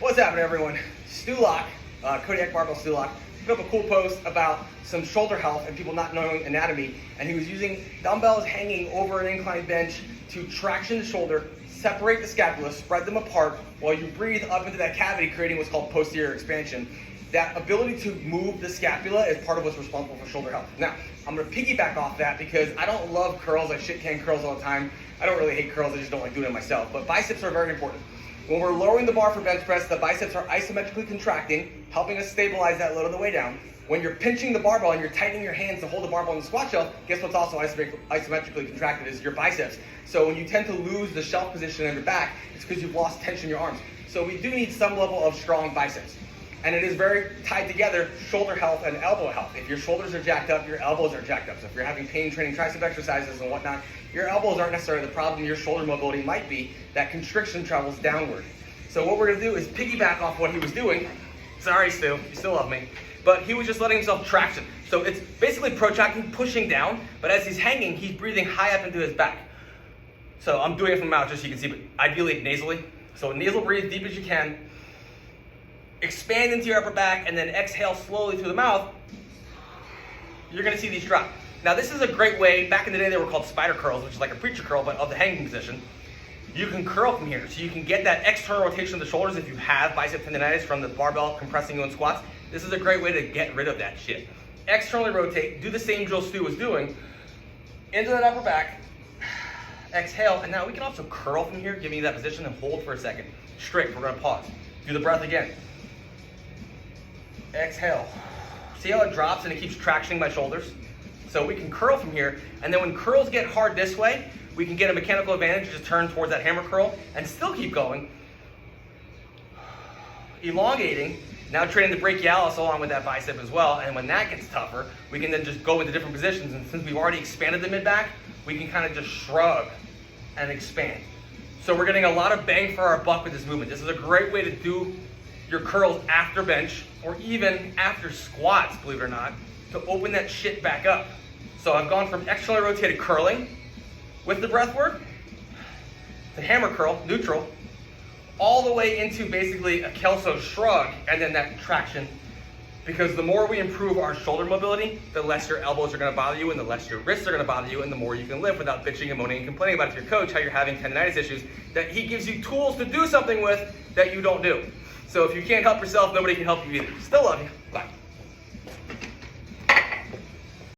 What's happening, everyone? Stu Lock, Kodiak Barbell Stu Lock, put up a cool post about some shoulder health and people not knowing anatomy, and he was using dumbbells hanging over an inclined bench to traction the shoulder, separate the scapula, spread them apart while you breathe up into that cavity, creating what's called posterior expansion. That ability to move the scapula is part of what's responsible for shoulder health. Now, I'm gonna piggyback off that because I don't love curls. I shit can curls all the time. I don't really hate curls, I just don't like doing it myself. But biceps are very important. When we're lowering the bar for bench press, the biceps are isometrically contracting, helping us stabilize that load on the way down. When you're pinching the barbell and you're tightening your hands to hold the barbell on the squat shelf, guess what's also isometrically contracted is your biceps. So when you tend to lose the shelf position on your back, it's because you've lost tension in your arms. So we do need some level of strong biceps. And it is very tied together, shoulder health and elbow health. If your shoulders are jacked up, your elbows are jacked up. So if you're having pain training tricep exercises and whatnot, your elbows aren't necessarily the problem. Your shoulder mobility might be that constriction travels downward. So what we're gonna do is piggyback off what he was doing. Sorry, Stu, you still love me. But he was just letting himself traction. So it's basically protracting, pushing down, but as he's hanging, he's breathing high up into his back. So I'm doing it from the mouth just so you can see, but ideally nasally. So nasal breathe deep as you can. Expand into your upper back and then exhale slowly through the mouth. You're gonna see these drop. Now this is a great way, back in the day they were called spider curls, which is like a preacher curl, but of the hanging position. You can curl from here, so you can get that external rotation of the shoulders if you have bicep tendonitis from the barbell compressing you in squats. This is a great way to get rid of that shit. Externally rotate, do the same drill Stu was doing, into that upper back, exhale, and now we can also curl from here, giving you that position and hold for a second. Straight, we're gonna pause. Do the breath again. Exhale. See how it drops and it keeps tractioning my shoulders? So we can curl from here, and then when curls get hard this way, we can get a mechanical advantage, just turn towards that hammer curl and still keep going. Elongating, now training the brachialis along with that bicep as well, and when that gets tougher, we can then just go into different positions, and since we've already expanded the mid-back, we can kind of just shrug and expand. So we're getting a lot of bang for our buck with this movement. This is a great way to do your curls after bench, or even after squats, believe it or not, to open that shit back up. So I've gone from externally rotated curling with the breath work to hammer curl, neutral, all the way into basically a Kelso shrug and then that traction. Because the more we improve our shoulder mobility, the less your elbows are gonna bother you and the less your wrists are gonna bother you and the more you can lift without bitching and moaning and complaining about it to your coach how you're having tendonitis issues that he gives you tools to do something with that you don't do. So if you can't help yourself, nobody can help you either. Still love you.